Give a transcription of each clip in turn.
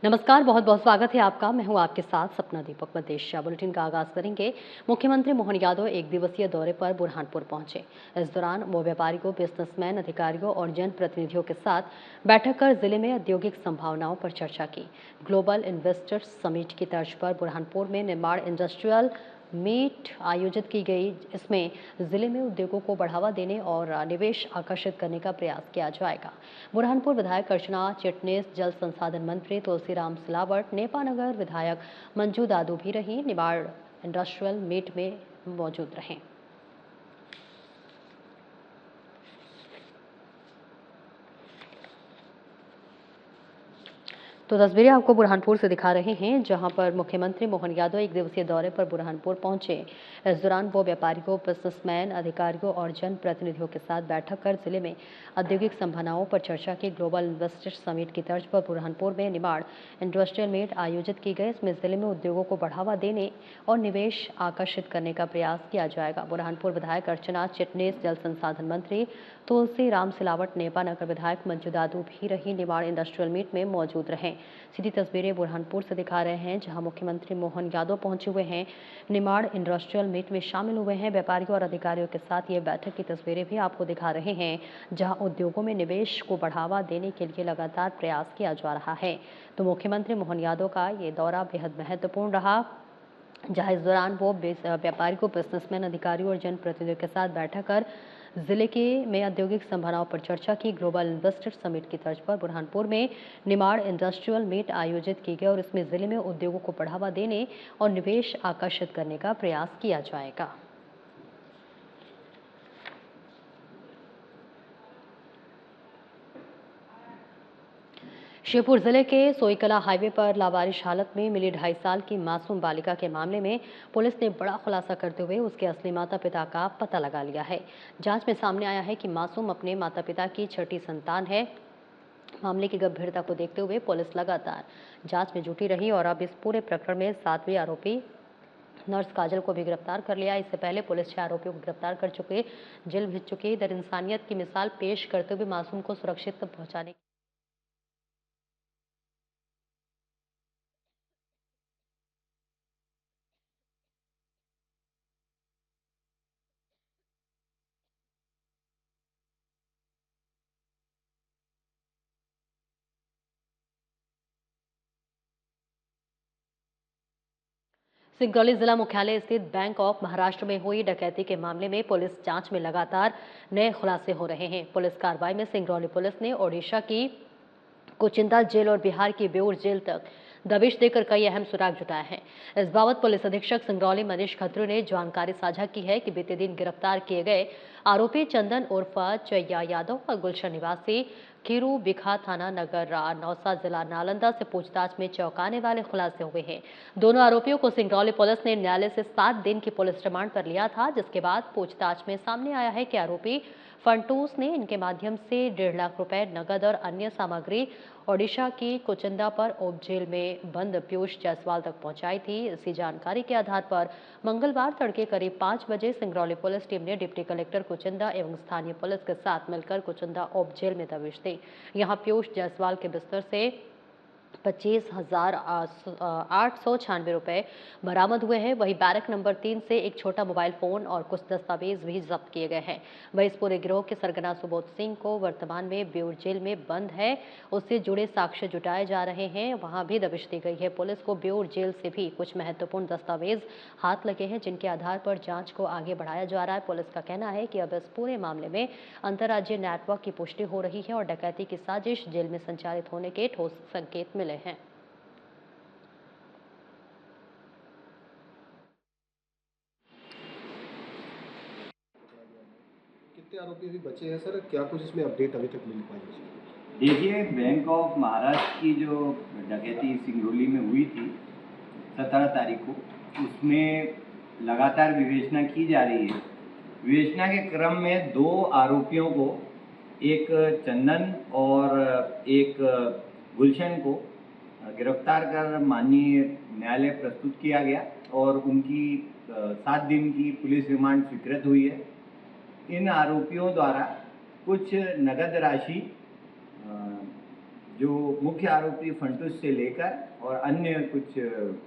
नमस्कार, बहुत बहुत स्वागत है आपका। मैं हूं आपके साथ सपना दीपक मदेश। बुलेटिन का आगाज करेंगे। मुख्यमंत्री मोहन यादव एक दिवसीय दौरे पर बुरहानपुर पहुंचे। इस दौरान वो व्यापारियों, बिजनेसमैन, अधिकारियों और जनप्रतिनिधियों के साथ बैठक कर जिले में औद्योगिक संभावनाओं पर चर्चा की। ग्लोबल इन्वेस्टर्स समिट की तर्ज पर बुरहानपुर में निर्माण इंडस्ट्रियल मीट आयोजित की गई। इसमें जिले में उद्योगों को बढ़ावा देने और निवेश आकर्षित करने का प्रयास किया जाएगा। बुरहानपुर विधायक अर्चना चिटनीस, जल संसाधन मंत्री तुलसीराम सिलावट, नेपानगर विधायक मंजू दादू भी रही निमाड़ इंडस्ट्रियल मीट में मौजूद रहे। तो तस्वीरें आपको बुरहानपुर से दिखा रहे हैं, जहां पर मुख्यमंत्री मोहन यादव एक दिवसीय दौरे पर बुरहानपुर पहुंचे। इस दौरान वो व्यापारियों, बिजनेसमैन, अधिकारियों और जनप्रतिनिधियों के साथ बैठक कर जिले में औद्योगिक संभावनाओं पर चर्चा की। ग्लोबल इन्वेस्टर्स समिट की तर्ज पर बुरहानपुर में निमाड़ इंडस्ट्रियल मीट आयोजित की गई। इसमें जिले में उद्योगों को बढ़ावा देने और निवेश आकर्षित करने का प्रयास किया जाएगा। बुरहानपुर विधायक अर्चना चिटनीस, जल संसाधन मंत्री तुलसीराम सिलावट, नेपानगर विधायक मंजू दादू भी रही निमाड़ इंडस्ट्रियल मीट में मौजूद रहे। सीधी तस्वीरें बुरहानपुर से दिखा रहे हैं, जहां मुख्यमंत्री मोहन यादव पहुंचे हुए हैं, निमाड़ इंडस्ट्रियल मीट में शामिल हुए हैं। व्यापारियों और अधिकारियों के साथ ये बैठक की तस्वीरें भी आपको दिखा रहे हैं, जहां उद्योगों में निवेश को बढ़ावा देने के लिए लगातार प्रयास किया जा रहा है। तो मुख्यमंत्री मोहन यादव का ये दौरा बेहद महत्वपूर्ण रहा, जहां इस दौरान वो व्यापारियों, बिजनेसमैन, अधिकारियों और जनप्रतिनिधियों के साथ बैठक कर जिले के में औद्योगिक संभावनाओं पर चर्चा की। ग्लोबल इन्वेस्टर समिट की तर्ज पर बुरहानपुर में निमाड़ इंडस्ट्रियल मीट आयोजित की गई और इसमें जिले में उद्योगों को बढ़ावा देने और निवेश आकर्षित करने का प्रयास किया जाएगा। श्योपुर जिले के सोईकला हाईवे पर लावारिश हालत में मिली 2.5 साल की मासूम बालिका के मामले में पुलिस ने बड़ा खुलासा करते हुए उसके असली माता पिता का पता लगा लिया है। जांच में सामने आया है कि मासूम अपने माता पिता की छठी संतान है। मामले की गंभीरता को देखते हुए पुलिस लगातार जांच में जुटी रही और अब इस पूरे प्रकरण में 7वीं आरोपी नर्स काजल को भी गिरफ्तार कर लिया। इससे पहले पुलिस 6 आरोपियों को गिरफ्तार कर चुके, जेल भेज चुकी। इधर इंसानियत की मिसाल पेश करते हुए मासूम को सुरक्षित पहुंचाने सिंगरौली जिला मुख्यालय स्थित बैंक ऑफ महाराष्ट्र में हुई डकैती के मामले में पुलिस जांच में लगातार नए खुलासे हो रहे हैं। पुलिस कार्रवाई में सिंगरौली पुलिस ने ओडिशा की कोचिंदा जेल और बिहार की बेऊर जेल तक दबिश देकर कई अहम सुराग जुटाए हैं। इस बाबत पुलिस अधीक्षक सिंगरौली मनीष खत्री ने जानकारी साझा की है कि बीते दिन गिरफ्तार किए गए आरोपी चंदन उर्फ चैया यादव और गुलशन निवासी खीरू बिखा थाना नगर नौसा जिला नालंदा से पूछताछ में चौंकाने वाले खुलासे हुए हैं। दोनों आरोपियों को सिंगरौली पुलिस ने न्यायालय से 7 दिन की पुलिस रिमांड पर लिया था, जिसके बाद पूछताछ में सामने आया है कि आरोपी फंटूस ने इनके माध्यम से 1.5 लाख रुपए नकद और अन्य सामग्री ओडिशा की कोचिंदा पर ओप जेल में बंद पीयूष जायसवाल तक पहुंचाई थी। इसी जानकारी के आधार पर मंगलवार तड़के करीब 5 बजे सिंगरौली पुलिस टीम ने डिप्टी कलेक्टर कोचिंदा एवं स्थानीय पुलिस के साथ मिलकर कोचिंदा ओप जेल में दबिश दी। यहां पीयूष जायसवाल के बिस्तर से 25,896 रुपए बरामद हुए हैं। वहीं बैरक नंबर 3 से एक छोटा मोबाइल फोन और कुछ दस्तावेज भी जब्त किए गए हैं। वहीं इस पूरे गिरोह के सरगना सुबोध सिंह को वर्तमान में बेऊर जेल में बंद है, उससे जुड़े साक्ष्य जुटाए जा रहे हैं। वहां भी दबिश दी गई है। पुलिस को बेऊर जेल से भी कुछ महत्वपूर्ण दस्तावेज हाथ लगे हैं, जिनके आधार पर जांच को आगे बढ़ाया जा रहा है। पुलिस का कहना है कि अब इस पूरे मामले में अंतर्राज्यीय नेटवर्क की पुष्टि हो रही है और डकैती की साजिश जेल में संचालित होने के ठोस संकेत मिले हैं। कितने आरोपी अभी बचे हैं सर? क्या कुछ इसमें अपडेट अभी तक मिल पाई है? देखिए, बैंक ऑफ महाराष्ट्र की जो डकैती सिंगरौली में हुई थी 17 तारीख को, उसमें लगातार विवेचना की जा रही है। विवेचना के क्रम में 2 आरोपियों को, एक चंदन और एक गुलशन को गिरफ्तार कर माननीय न्यायालय प्रस्तुत किया गया और उनकी 7 दिन की पुलिस रिमांड स्वीकृत हुई है। इन आरोपियों द्वारा कुछ नगद राशि जो मुख्य आरोपी फंटूस से लेकर और अन्य कुछ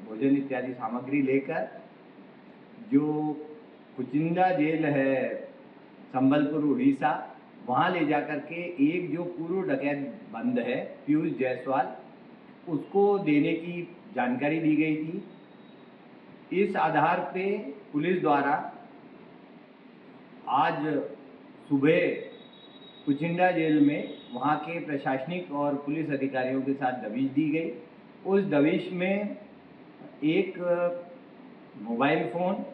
भोजन इत्यादि सामग्री लेकर जो कुचिंदा जेल है संबलपुर उड़ीसा, वहाँ ले जा कर के एक जो पूर्व डकैत बंद है पीयूष जायसवाल, उसको देने की जानकारी दी गई थी। इस आधार पे पुलिस द्वारा आज सुबह कुचिंदा जेल में वहाँ के प्रशासनिक और पुलिस अधिकारियों के साथ दबिश दी गई। उस दबिश में एक मोबाइल फ़ोन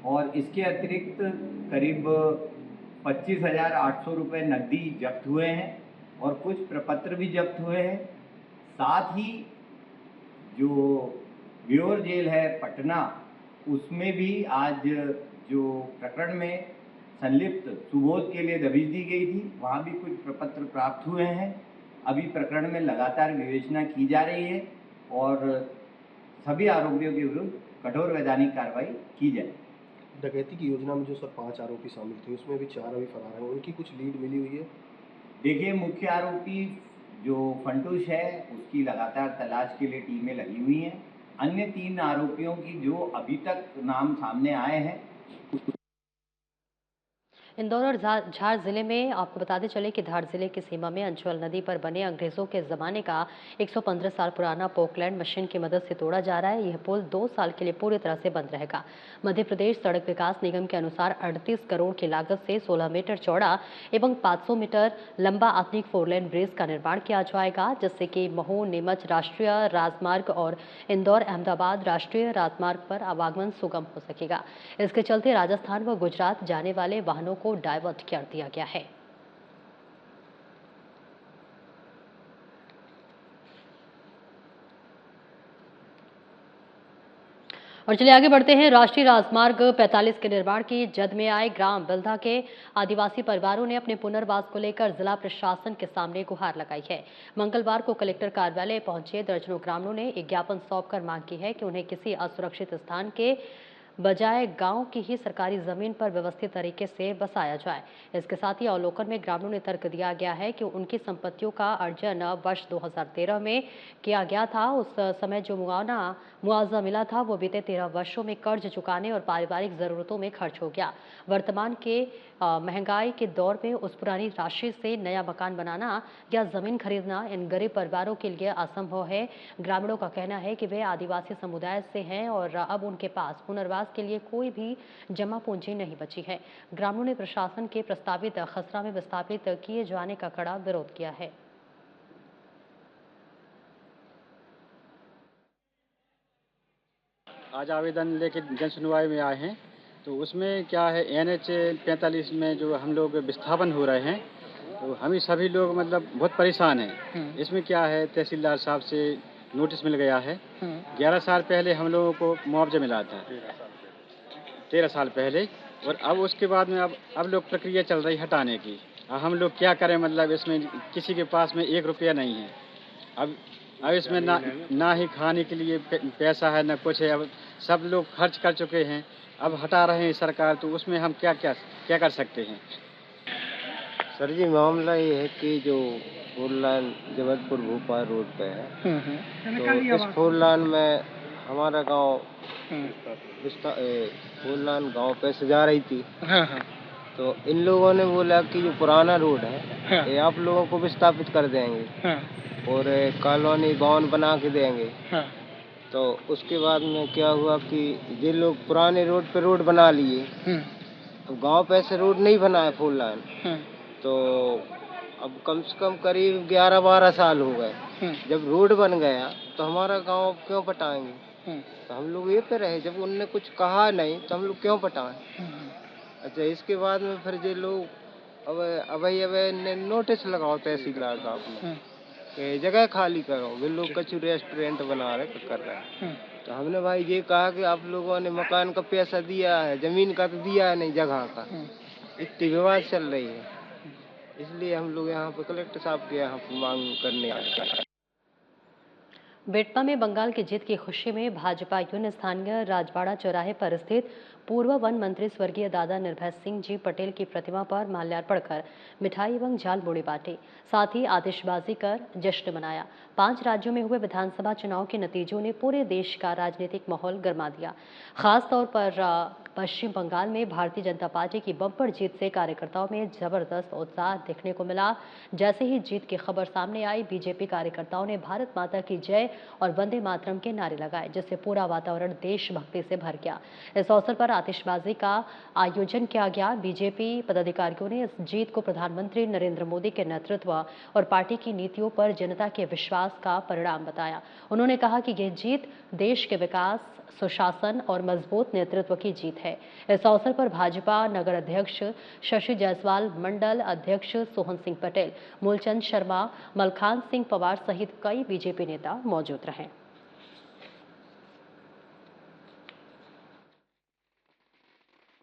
और इसके अतिरिक्त करीब 25,800 रुपये नकदी जब्त हुए हैं और कुछ प्रपत्र भी जब्त हुए हैं। साथ ही जो व्योर जेल है पटना, उसमें भी आज जो प्रकरण में संलिप्त सुबोध के लिए दबिश दी गई थी, वहाँ भी कुछ प्रपत्र प्राप्त हुए हैं। अभी प्रकरण में लगातार विवेचना की जा रही है और सभी आरोपियों के विरुद्ध कठोर वैधानिक कार्रवाई की जाए। डकैती की योजना में जो सर 5 आरोपी शामिल थे, उसमें भी 4 अभी फरार हैं, उनकी कुछ लीड मिली हुई है? देखिए, मुख्य आरोपी जो फंटूश है उसकी लगातार तलाश के लिए टीमें लगी हुई हैं। अन्य 3 आरोपियों की जो अभी तक नाम सामने आए हैं। इंदौर और झार जिले में आपको बताते चले कि धार जिले की सीमा में अंचल नदी पर बने अंग्रेजों के जमाने का 115 साल पुराना पोकलैंड मशीन की मदद से तोड़ा जा रहा है। यह पुल 2 साल के लिए पूरी तरह से बंद रहेगा। मध्य प्रदेश सड़क विकास निगम के अनुसार 38 करोड़ की लागत से 16 मीटर चौड़ा एवं 500 मीटर लंबा आधुनिक 4 लेन ब्रिज का निर्माण किया जाएगा, जिससे कि महू नीमच राष्ट्रीय राजमार्ग और इंदौर अहमदाबाद राष्ट्रीय राजमार्ग पर आवागमन सुगम हो सकेगा। इसके चलते राजस्थान व गुजरात जाने वाले वाहनों को डाइवर्ट कर दिया गया है। और चलिए आगे बढ़ते हैं। राष्ट्रीय राजमार्ग 45 के निर्माण की जद में आए ग्राम बिल्धा के आदिवासी परिवारों ने अपने पुनर्वास को लेकर जिला प्रशासन के सामने गुहार लगाई है। मंगलवार को कलेक्टर कार्यालय पहुंचे दर्जनों ग्रामीणों ने एक ज्ञापन सौंपकर मांग की है कि उन्हें किसी असुरक्षित स्थान के बजाय गांव की ही सरकारी जमीन पर व्यवस्थित तरीके से बसाया जाए। इसके साथ ही अवलोकन में ग्रामीणों ने तर्क दिया गया है कि उनकी संपत्तियों का अर्जन वर्ष 2013 में किया गया था। उस समय जो मुआवजा मिला था वो बीते 13 वर्षों में कर्ज चुकाने और पारिवारिक जरूरतों में खर्च हो गया। वर्तमान के महंगाई के दौर में उस पुरानी राशि से नया मकान बनाना या जमीन खरीदना इन गरीब परिवारों के लिए असंभव है। ग्रामीणों का कहना है कि वे आदिवासी समुदाय से हैं और अब उनके पास पुनर्वास के लिए कोई भी जमा पूंजी नहीं बची है। ग्रामीणों ने प्रशासन के प्रस्तावित खसरा में विस्थापित किए जाने का कड़ा विरोध किया है। आज आवेदन लेके जन सुनवाई में आए हैं, तो उसमें क्या है NH 45 में जो हम लोग विस्थापन हो रहे हैं, तो हम सभी लोग मतलब बहुत परेशान हैं। इसमें क्या है, तहसीलदार साहब से नोटिस मिल गया है। 11 साल पहले हम लोगों को मुआवजा मिला था, 13 साल पहले, और अब उसके बाद में अब लोग प्रक्रिया चल रही हटाने की। हम लोग क्या करें, मतलब इसमें किसी के पास में 1 रुपया नहीं है। अब इसमें ना ही खाने के लिए पैसा है, ना कुछ है। अब सब लोग खर्च कर चुके हैं, अब हटा रहे हैं सरकार, तो उसमें हम क्या कर सकते हैं। सर जी, मामला ये है कि जो 4 लाइन जबलपुर भोपाल रोड पे है, तो इस 4 लाइन में हमारा गांव 4 लाइन गांव पे से जा रही थी। तो इन लोगों ने बोला कि जो पुराना रोड है ये आप लोगों को विस्थापित कर देंगे और कॉलोनी भवन बना के देंगे। तो उसके बाद में क्या हुआ कि ये लोग पुराने रोड पे रोड बना लिए, तो गांव पे से रोड नहीं बना है 4 लाइन। तो अब कम से कम करीब 11-12 साल हो गए। जब रोड बन गया तो हमारा गांव क्यों पटाएंगे? तो हम लोग ये पे रहे, जब उनने कुछ कहा नहीं तो हम लोग क्यों पटाएं? अच्छा, इसके बाद में फिर ये लोग अब नोटिस लगाओ तहसीलदार साहब ने कि जगह खाली करो। वे लोग कछु रेस्टोरेंट बना रहे कर रहे हैं। तो हमने भाई ये कहा कि आप लोगों ने मकान का पैसा दिया है, जमीन का तो दिया है नहीं, जगह का। इतनी विवाद चल रही है, इसलिए हम लोग यहाँ पे कलेक्टर साहब के यहाँ पे मांग करने आए हैं। बेटपा में बंगाल की जीत की खुशी में भाजपा यून स्थानीय राजवाड़ा चौराहे पर स्थित पूर्व वन मंत्री स्वर्गीय दादा निर्भय सिंह जी पटेल की प्रतिमा पर माल्यार्पण कर मिठाई एवं झालमुड़ी बांटी, साथ ही आतिशबाजी कर जश्न मनाया। 5 राज्यों में हुए विधानसभा चुनाव के नतीजों ने पूरे देश का राजनीतिक माहौल गर्मा दिया। खास तौर पर पश्चिम बंगाल में भारतीय जनता पार्टी की बम्पर जीत से कार्यकर्ताओं में जबरदस्त उत्साह देखने को मिला। जैसे ही जीत की खबर सामने आई, बीजेपी कार्यकर्ताओं ने भारत माता की जय और वंदे मातरम के नारे लगाए, जिससे पूरा वातावरण देशभक्ति से भर गया। इस अवसर पर आतिशबाजी का आयोजन किया गया। बीजेपी पदाधिकारियों ने इस जीत को प्रधानमंत्री नरेंद्र मोदी के नेतृत्व और पार्टी की नीतियों पर जनता के विश्वास का परिणाम बताया। उन्होंने कहा कि यह जीत देश के विकास, सुशासन और मजबूत नेतृत्व की जीत है। इस अवसर पर भाजपा नगर अध्यक्ष शशि जायसवाल, मंडल अध्यक्ष सोहन सिंह पटेल, मूलचंद शर्मा, मलखान सिंह पवार सहित कई बीजेपी नेता मौजूद रहे।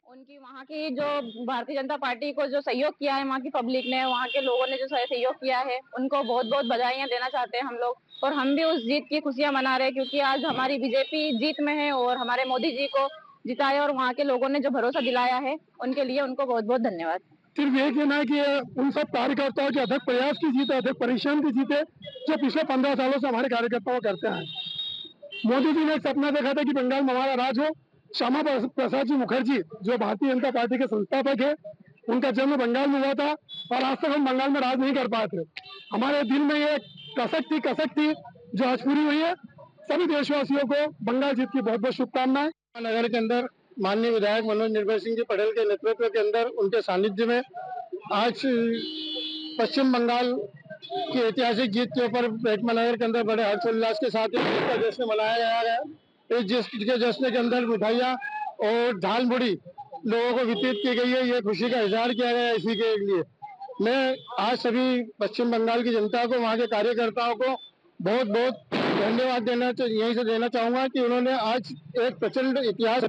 उनकी वहाँ की जो भारतीय जनता पार्टी को जो सहयोग किया है, वहाँ की पब्लिक ने, वहाँ के लोगों ने जो सहयोग किया है, उनको बहुत बहुत बधाइयाँ देना चाहते हैं हम लोग। और हम भी उस जीत की खुशियां मना रहे हैं, क्योंकि आज हमारी बीजेपी जीत में है और हमारे मोदी जी को जिताया और वहाँ के लोगों ने जो भरोसा दिलाया है, उनके लिए उनको बहुत बहुत धन्यवाद। सिर्फ ये कहना है कि उन सब कार्यकर्ताओं के अथक प्रयास की जीत है, अथक परिश्रम की जीत है, जो पिछले 15 सालों से हमारे कार्यकर्ताओं करते हैं। मोदी जी ने एक सपना देखा था कि बंगाल में हमारा राज हो। श्यामा प्रसाद जी मुखर्जी, जो भारतीय जनता पार्टी के संस्थापक है, उनका जन्म बंगाल में हुआ था और आज तक हम बंगाल में राज नहीं कर पाए थे। हमारे दिल में ये कसक थी जो आज पूरी हुई है। सभी देशवासियों को बंगाल जीत की बहुत बहुत शुभकामनाएं। नगर के अंदर माननीय विधायक मनोज निर्भय सिंह जी पटेल के नेतृत्व के अंदर, उनके सानिध्य में आज पश्चिम बंगाल की ऐतिहासिक जीत के ऊपर बेटमा नगर के अंदर बड़े हर्षोल्लास के साथ इस जीत का जश्न मनाया गया है। इस जीत के जश्न के अंदर मिठाइयाँ और झालमुड़ी लोगों को वितरित की गई है। ये खुशी का इजहार किया गया है। इसी के लिए मैं आज सभी पश्चिम बंगाल की जनता को, वहाँ के कार्यकर्ताओं को बहुत बहुत धन्यवाद यहीं से देना चाहूंगा कि उन्होंने आज एक प्रचंड इतिहास।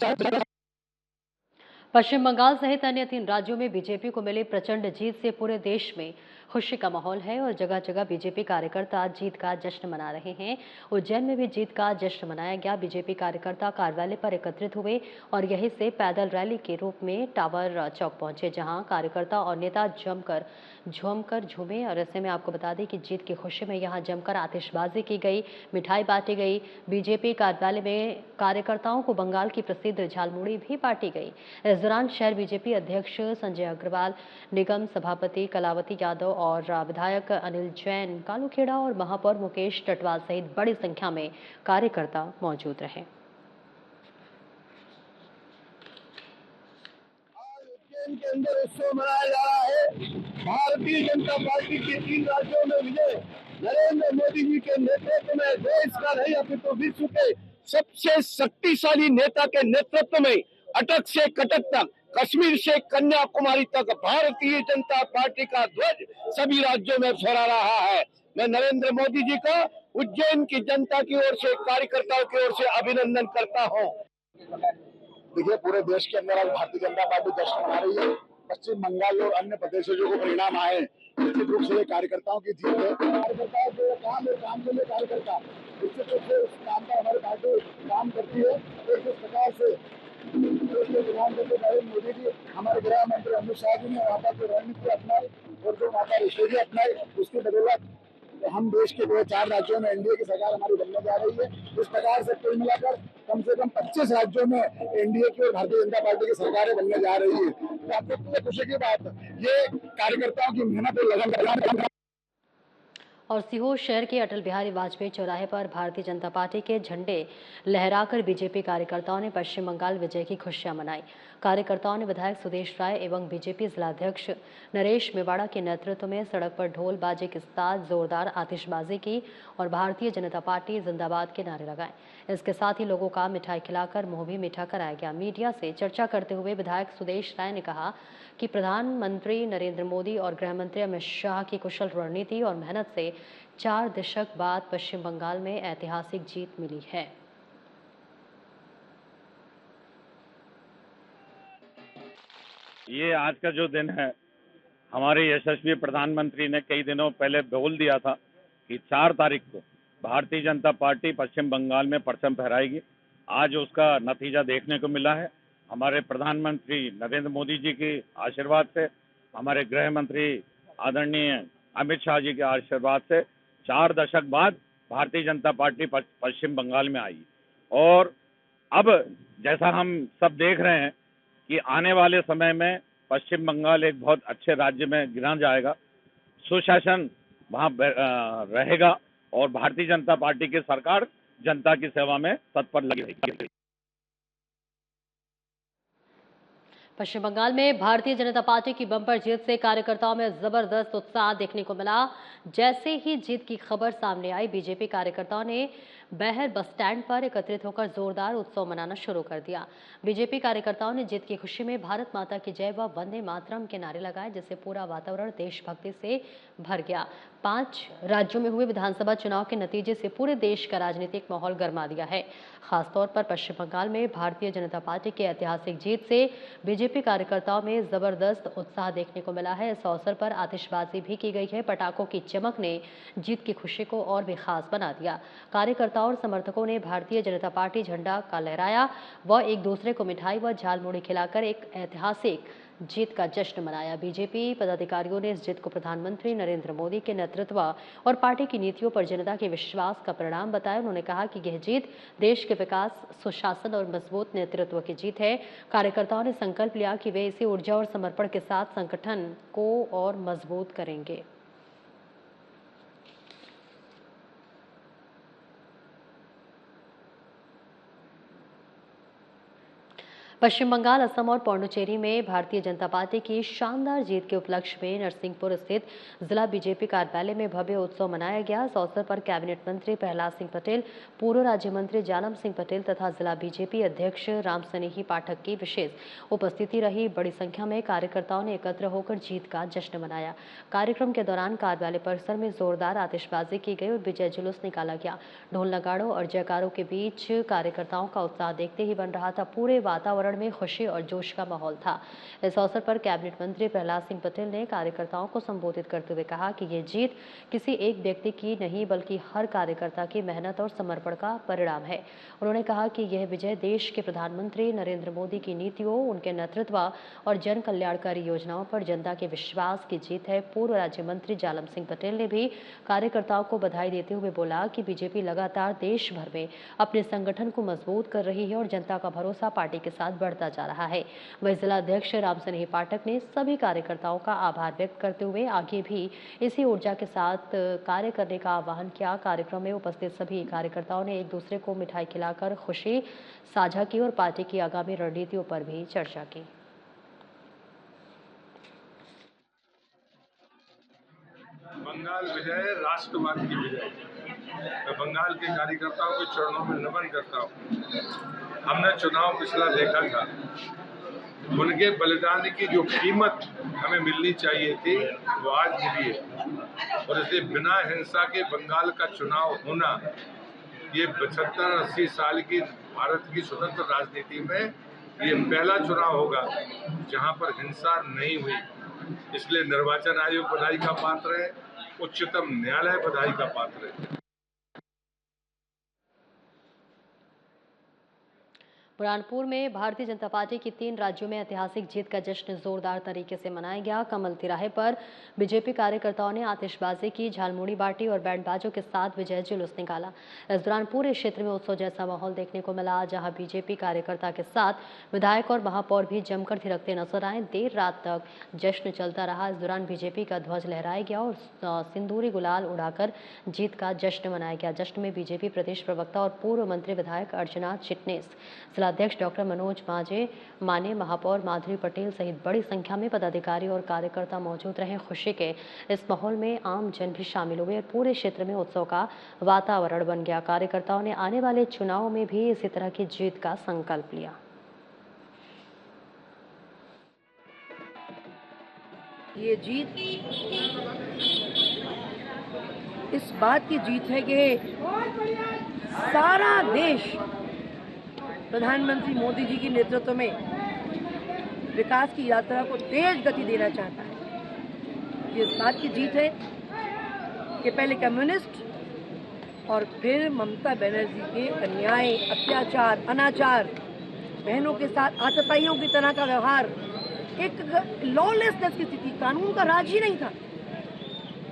पश्चिम बंगाल सहित अन्य 3 राज्यों में बीजेपी को मिली प्रचंड जीत से पूरे देश में खुशी का माहौल है और जगह जगह बीजेपी कार्यकर्ता जीत का जश्न मना रहे हैं। उज्जैन में भी जीत का जश्न मनाया गया। बीजेपी कार्यकर्ता कार्यालय पर एकत्रित हुए और यहीं से पैदल रैली के रूप में टावर चौक पहुंचे, जहां कार्यकर्ता और नेता झूमकर झूमे। और ऐसे में आपको बता दें कि जीत की खुशी में यहां जमकर आतिशबाजी की गई, मिठाई बांटी गई। बीजेपी कार्यालय में कार्यकर्ताओं को बंगाल की प्रसिद्ध झालमुड़ी भी बांटी गई। इस दौरान शहर बीजेपी अध्यक्ष संजय अग्रवाल, निगम सभापति कलावती यादव और विधायक अनिल जैन, कालूखेड़ा और महापौर मुकेश टटवाल सहित बड़ी संख्या में कार्यकर्ता मौजूद रहे। उज्जैन के अंदर उत्सव मनाया जा रहा है। भारतीय जनता पार्टी के 3 राज्यों में विजय नरेंद्र मोदी जी के नेतृत्व में देश का नहीं अपितु विश्व के सबसे शक्तिशाली नेता के नेतृत्व में अटक से कटक तक, कश्मीर से कन्याकुमारी तक भारतीय जनता पार्टी का ध्वज सभी राज्यों में फहरा रहा है। मैं नरेंद्र मोदी जी का उज्जैन की जनता की ओर से, कार्यकर्ताओं की ओर से अभिनंदन करता हूं। देखिए, पूरे देश के अंदर आज भारतीय जनता पार्टी जश्न मना रही है। पश्चिम बंगाल और अन्य प्रदेशों जो परिणाम आए, निश्चित रूप से ये कार्यकर्ताओं की जीत है। कार्यकर्ताओं के काम है, काम के लिए कार्यकर्ता निश्चित रूप से उस काम का हमारी पार्टी काम करती है। तो जिस प्रकार से प्रधानमंत्री नरेंद्र मोदी जी, हमारे गृह मंत्री अमित शाह जी ने वहाँ पर जो रणनीति अपनाई और जो वहाँ पर स्ट्रेटेजी अपनाई, उसकी बदौलत हम देश के 4 राज्यों में एनडीए की सरकार हमारी बनने जा रही है। इस प्रकार से कुल मिलाकर कम से कम 25 राज्यों में एनडीए की और भारतीय जनता पार्टी की सरकारें बनने जा रही है। तो आपको खुशी की बात, ये कार्यकर्ताओं की मेहनत और लगन। और सीहोर शहर के अटल बिहारी वाजपेयी चौराहे पर भारतीय जनता पार्टी के झंडे लहराकर बीजेपी कार्यकर्ताओं ने पश्चिम बंगाल विजय की खुशियां मनाई। कार्यकर्ताओं ने विधायक सुदेश राय एवं बीजेपी जिलाध्यक्ष नरेश मेवाड़ा के नेतृत्व में सड़क पर ढोल बाजे के साथ जोरदार आतिशबाजी की और भारतीय जनता पार्टी जिंदाबाद के नारे लगाए। इसके साथ ही लोगों का मिठाई खिलाकर मुंह भी मीठा कराया गया। मीडिया से चर्चा करते हुए विधायक सुदेश राय ने कहा कि प्रधानमंत्री नरेंद्र मोदी और गृह मंत्री अमित शाह की कुशल रणनीति और मेहनत से 4 दशक बाद पश्चिम बंगाल में ऐतिहासिक जीत मिली है। ये आज का जो दिन है, हमारे यशस्वी प्रधानमंत्री ने कई दिनों पहले बोल दिया था कि 4 तारीख को भारतीय जनता पार्टी पश्चिम बंगाल में परचम फहराएगी। आज उसका नतीजा देखने को मिला है। हमारे प्रधानमंत्री नरेंद्र मोदी जी के आशीर्वाद से, हमारे गृह मंत्री आदरणीय अमित शाह जी के आशीर्वाद से 4 दशक बाद भारतीय जनता पार्टी पश्चिम बंगाल में आई। और अब जैसा हम सब देख रहे हैं कि आने वाले समय में पश्चिम बंगाल एक बहुत अच्छे राज्य में गिना जाएगा, सुशासन वहां रहेगा और भारतीय जनता पार्टी की सरकार जनता की सेवा में तत्पर लगी रहेगी। पश्चिम बंगाल में भारतीय जनता पार्टी की बम्पर जीत से कार्यकर्ताओं में जबरदस्त उत्साह देखने को मिला। जैसे ही जीत की खबर सामने आई, बीजेपी कार्यकर्ताओं ने बहर बस स्टैंड पर एकत्रित होकर जोरदार उत्सव मनाना शुरू कर दिया। बीजेपी कार्यकर्ताओं ने जीत की खुशी में भारत माता की जय व वंदे मातरम के नारे लगाए, जिससे पूरा वातावरण देशभक्ति से भर गया। 5 राज्यों में हुए विधानसभा चुनाव के नतीजे से पूरे देश का राजनीतिक माहौल गर्मा दिया है। खासतौर पर पश्चिम बंगाल में भारतीय जनता पार्टी की ऐतिहासिक जीत से बीजेपी कार्यकर्ताओं में जबरदस्त उत्साह देखने को मिला है। इस अवसर पर आतिशबाजी भी की गई है। पटाखों की चमक ने जीत की खुशी को और भी खास बना दिया। कार्यकर्ताओं और समर्थकों ने भारतीय जनता पार्टी झंडा का लहराया व एक दूसरे को मिठाई व झालमुड़ी खिलाकर एक ऐतिहासिक जीत का जश्न मनाया। बीजेपी पदाधिकारियों ने इस जीत को प्रधानमंत्री नरेंद्र मोदी के नेतृत्व और पार्टी की नीतियों पर जनता के विश्वास का परिणाम बताया। उन्होंने कहा कि यह जीत देश के विकास, सुशासन और मजबूत नेतृत्व की जीत है। कार्यकर्ताओं ने संकल्प लिया कि वे इसी ऊर्जा और समर्पण के साथ संगठन को और मजबूत करेंगे। पश्चिम बंगाल, असम और पौंडुचेरी में भारतीय जनता पार्टी की शानदार जीत के उपलक्ष्य में नरसिंहपुर स्थित जिला बीजेपी कार्यालय में भव्य उत्सव मनाया गया। इस अवसर पर कैबिनेट मंत्री प्रहलाद सिंह पटेल, पूर्व राज्य मंत्री जालम सिंह पटेल तथा जिला बीजेपी अध्यक्ष रामसनेही पाठक की विशेष उपस्थिति रही। बड़ी संख्या में कार्यकर्ताओं ने एकत्र होकर जीत का जश्न मनाया। कार्यक्रम के दौरान कार्यालय परिसर में जोरदार आतिशबाजी की गई और विजय जुलूस निकाला गया। ढोल नगाड़ों और जयकारों के बीच कार्यकर्ताओं का उत्साह देखते ही बन रहा था। पूरे वातावरण में खुशी और जोश का माहौल था। इस अवसर पर कैबिनेट मंत्री प्रहलाद सिंह पटेल ने कार्यकर्ताओं को संबोधित करते हुए कहा कि ये जीत किसी एक व्यक्ति की नहीं बल्कि हर कार्यकर्ता की मेहनत और समर्पण का परिणाम है। उन्होंने कहा कि यह विजय देश के प्रधानमंत्री नरेंद्र मोदी की नीतियों, उनके नेतृत्व और जन कल्याणकारी योजनाओं पर जनता के विश्वास की जीत है। पूर्व राज्य मंत्री जालम सिंह पटेल ने भी कार्यकर्ताओं को बधाई देते हुए बोला कि बीजेपी लगातार देश भर में अपने संगठन को मजबूत कर रही है और जनता का भरोसा पार्टी के साथ बढ़ता जा रहा है। वहीं जिला अध्यक्ष रामसनेही पाठक ने सभी कार्यकर्ताओं का आभार व्यक्त करते हुए आगे भी इसी ऊर्जा के साथ कार्य करने का आह्वान किया। कार्यक्रम में उपस्थित सभी कार्यकर्ताओं ने एक दूसरे को मिठाई खिलाकर खुशी साझा की और पार्टी की आगामी रणनीतियों पर भी चर्चा की। बंगाल विजय राष्ट्रवाद की विजय। मैं बंगाल के कार्यकर्ताओं के चरणों में नमन करता हूँ। हमने चुनाव पिछला देखा था, उनके बलिदान की जो कीमत हमें मिलनी चाहिए थी वो आज मिली है और इसलिए बिना हिंसा के बंगाल का चुनाव होना ये 75-80 साल की भारत की स्वतंत्र राजनीति में ये पहला चुनाव होगा जहां पर हिंसा नहीं हुई। इसलिए निर्वाचन आयोग बधाई का पात्र है, उच्चतम न्यायालय बधाई का पात्र है। बुरहानपुर में भारतीय जनता पार्टी की 3 राज्यों में ऐतिहासिक जीत का जश्न जोरदार तरीके से मनाया गया। कमल तिराहे पर बीजेपी कार्यकर्ताओं ने आतिशबाजी की, झालमुड़ी बांटी और बैंड बाजों के साथ विजय जुलूस निकाला। इस दौरान पूरे क्षेत्र में उत्सव जैसा माहौल देखने को मिला, जहां बीजेपी कार्यकर्ता के साथ विधायक और महापौर भी जमकर थिरकते नजर आए। देर रात तक जश्न चलता रहा। इस दौरान बीजेपी का ध्वज लहराया गया और सिंदूरी गुलाल उड़ाकर जीत का जश्न मनाया गया। जश्न में बीजेपी प्रदेश प्रवक्ता और पूर्व मंत्री विधायक अर्चना चिटनेस, अध्यक्ष डॉक्टर मनोज माने, महापौर माधुरी पटेल सहित बड़ी संख्या में पदाधिकारी और कार्यकर्ता मौजूद रहे। खुशी के इस माहौल में आम जन भी शामिल हुए और पूरे क्षेत्र में उत्सव का वातावरण बन गया। कार्यकर्ताओं ने आने वाले चुनावों में भी इसी तरह की जीत का संकल्प लिया। ये जीत इस बात की जीत है कि सारा देश प्रधानमंत्री मोदी जी के नेतृत्व में विकास की यात्रा को तेज गति देना चाहता है। ये इस बात की जीत है कि पहले कम्युनिस्ट और फिर ममता बनर्जी के अन्याय, अत्याचार, अनाचार बहनों के साथ आतताइयों की तरह का व्यवहार, एक लॉलेसनेस की स्थिति, कानून का राज ही नहीं था।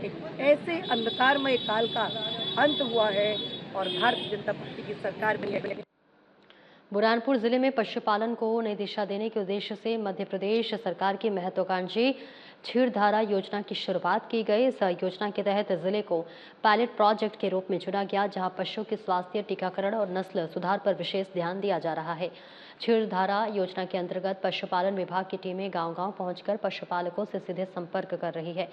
एक ऐसे अंधकारमय काल का अंत हुआ है और भारतीय जनता पार्टी की सरकार बनी है। बुरहानपुर जिले में पशुपालन को नई दिशा देने के उद्देश्य से मध्य प्रदेश सरकार की महत्वाकांक्षी क्षीरधारा योजना की शुरुआत की गई। इस योजना के तहत जिले को पायलट प्रोजेक्ट के रूप में चुना गया, जहां पशुओं के स्वास्थ्य, टीकाकरण और नस्ल सुधार पर विशेष ध्यान दिया जा रहा है। क्षीरधारा योजना के अंतर्गत पशुपालन विभाग की टीमें गांव-गांव पहुंचकर पशुपालकों से सीधे संपर्क कर रही है।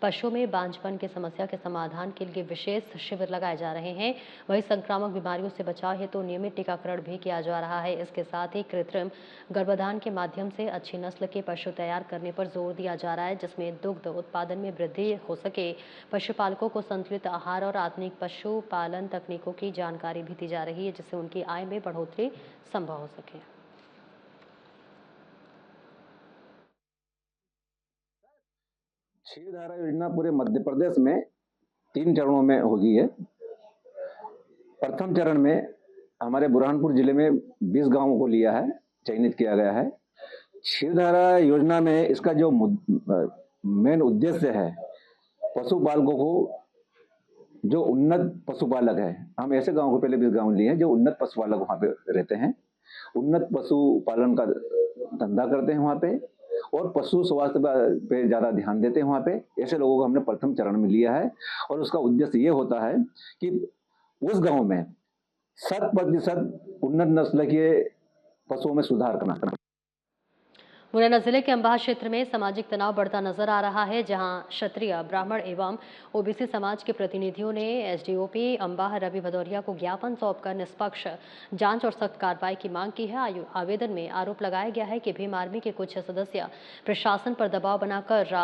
पशुओं में बांझपन की समस्या के समाधान के लिए विशेष शिविर लगाए जा रहे हैं। वहीं संक्रामक बीमारियों से बचाव हेतु नियमित टीकाकरण भी किया जा रहा है। इसके साथ ही कृत्रिम गर्भाधान के माध्यम से अच्छी नस्ल के पशु तैयार करने पर जोर दिया जा रहा है, जिसमें दुग्ध उत्पादन में वृद्धि हो सके। पशुपालकों को संतुलित आहार और आधुनिक पशुपालन तकनीकों की जानकारी भी दी जा रही है, जिससे उनकी आय में बढ़ोतरी संभव हो सके। क्षीरधारा योजना पूरे मध्य प्रदेश में 3 चरणों में होगी है। प्रथम चरण में हमारे बुरहानपुर जिले में 20 गांवों को लिया है, चयनित किया गया है। क्षीरधारा योजना में इसका जो मेन उद्देश्य है, पशुपालकों को, जो उन्नत पशुपालक है, हम ऐसे गांव को पहले 20 गांव लिए हैं जो उन्नत पशुपालक वहाँ पे रहते हैं, उन्नत पशुपालन का धंधा करते हैं वहाँ पे और पशु स्वास्थ्य पे ज़्यादा ध्यान देते हैं वहाँ पे। ऐसे लोगों को हमने प्रथम चरण में लिया है और उसका उद्देश्य ये होता है कि उस गांव में 100% उन्नत नस्ल के पशुओं में सुधार करना। मुरैना जिले के अंबाह क्षेत्र में सामाजिक तनाव बढ़ता नजर आ रहा है, जहां क्षत्रिय, ब्राह्मण एवं ओबीसी समाज के प्रतिनिधियों ने एसडीओपी अंबाह रवि भदौरिया को ज्ञापन सौंपकर निष्पक्ष जांच और सख्त कार्रवाई की मांग की है। आवेदन में आरोप लगाया गया है कि भीम आर्मी के कुछ सदस्य प्रशासन पर दबाव बनाकर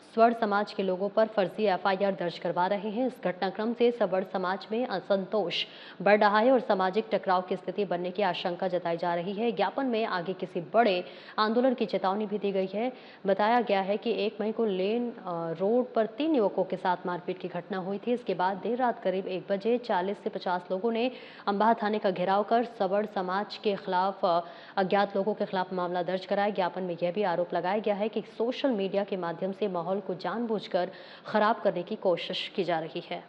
स्वर्ण समाज के लोगों पर फर्जी एफआईआर दर्ज करवा रहे हैं। इस घटनाक्रम से सवर्ण समाज में असंतोष बढ़ रहा है और सामाजिक टकराव की स्थिति बनने की आशंका जताई जा रही है। ज्ञापन में आगे किसी बड़े आंदोलन की चेतावनी भी दी गई है। बताया गया है कि 1 मई को लेन रोड पर 3 युवकों के साथ मारपीट की घटना हुई थी। इसके बाद देर रात करीब 1 बजे 40 से 50 लोगों ने अंबाह थाने का घेराव कर सवर्ण समाज के खिलाफ अज्ञात लोगों के खिलाफ मामला दर्ज कराया। ज्ञापन में यह भी आरोप लगाया गया है कि सोशल मीडिया के माध्यम से माहौल को जानबूझकर खराब करने की कोशिश की जा रही है।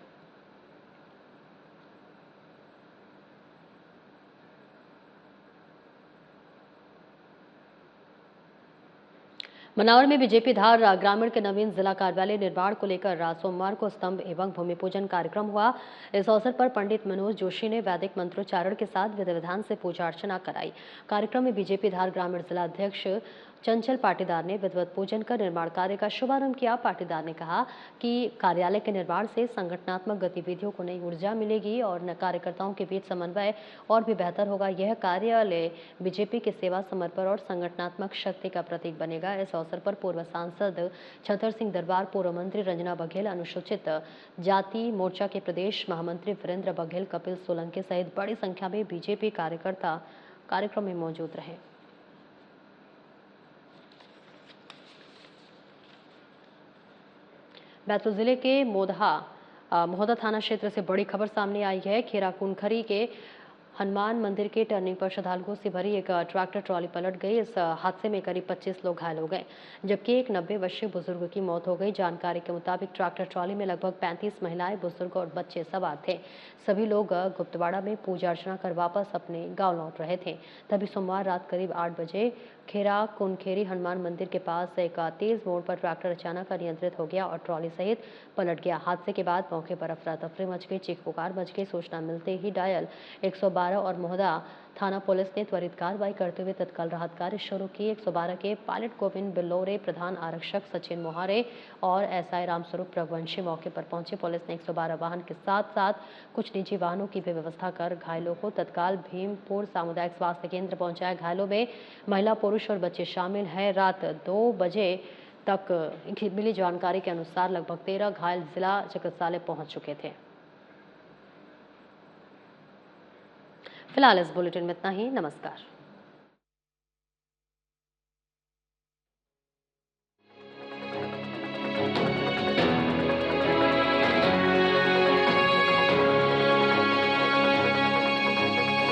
मनावर में बीजेपी धार ग्रामीण के नवीन जिला कार्यालय निर्माण को लेकर सोमवार को स्तंभ एवं भूमि पूजन कार्यक्रम हुआ। इस अवसर पर पंडित मनोज जोशी ने वैदिक मंत्रोच्चारण के साथ विधि विधान से पूजा अर्चना कराई। कार्यक्रम में बीजेपी धार ग्रामीण जिला अध्यक्ष चंचल पाटीदार ने विधिवत पूजन कर निर्माण कार्य का शुभारंभ किया। पाटीदार ने कहा कि कार्यालय के निर्माण से संगठनात्मक गतिविधियों को नई ऊर्जा मिलेगी और कार्यकर्ताओं के बीच समन्वय और भी बेहतर होगा। यह कार्यालय बीजेपी के सेवा, समर्पण और संगठनात्मक शक्ति का प्रतीक बनेगा। इस अवसर पर पूर्व सांसद छतर सिंह दरबार, पूर्व मंत्री रंजना बघेल, अनुसूचित जाति मोर्चा के प्रदेश महामंत्री वीरेंद्र बघेल, कपिल सोलंकी सहित बड़ी संख्या में बीजेपी कार्यकर्ता कार्यक्रम में मौजूद रहे। बैतूल जिले के मोहदा थाना क्षेत्र से बड़ी खबर सामने आई है। खेरा कुनखरी के हनुमान मंदिर के टर्निंग पर श्रद्धालुओं से भरी एक ट्रैक्टर ट्रॉली पलट गई। इस हादसे में करीब 25 लोग घायल हो गए, जबकि एक 90 वर्षीय बुजुर्ग की मौत हो गई। जानकारी के मुताबिक ट्रैक्टर ट्रॉली में लगभग 35 महिलाएं, बुजुर्ग और बच्चे सवार थे। सभी लोग गुप्तवाड़ा में पूजा अर्चना कर वापस अपने गांव लौट रहे थे। तभी सोमवार रात करीब 8 बजे खेरा कुनखेरी हनुमान मंदिर के पास एक तेज मोड़ पर ट्रैक्टर अचानक अनियंत्रित हो गया और ट्रॉली सहित पलट गया। हादसे के बाद मौके पर अफरा तफरी मच गई, चीख पुकार मच गई। सूचना मिलते ही डायल 112 और मोहदा थाना पुलिस ने त्वरित कार्रवाई करते हुए तत्काल राहत कार्य शुरू की। 112 के पायलट गोविंद बिल्लोरे, प्रधान आरक्षक सचिन मोहारे और एसआई रामस्वरूप रघुवंशी मौके पर पहुंचे। पुलिस ने 112 वाहन के साथ साथ कुछ निजी वाहनों की भी व्यवस्था कर घायलों को तत्काल भीमपुर सामुदायिक स्वास्थ्य केंद्र पहुंचाया। घायलों में महिला, पुरुष और बच्चे शामिल हैं। रात 2 बजे तक मिली जानकारी के अनुसार लगभग 13 घायल जिला चिकित्सालय पहुंच चुके थे। फिलहाल इस बुलेटिन में इतना ही। नमस्कार।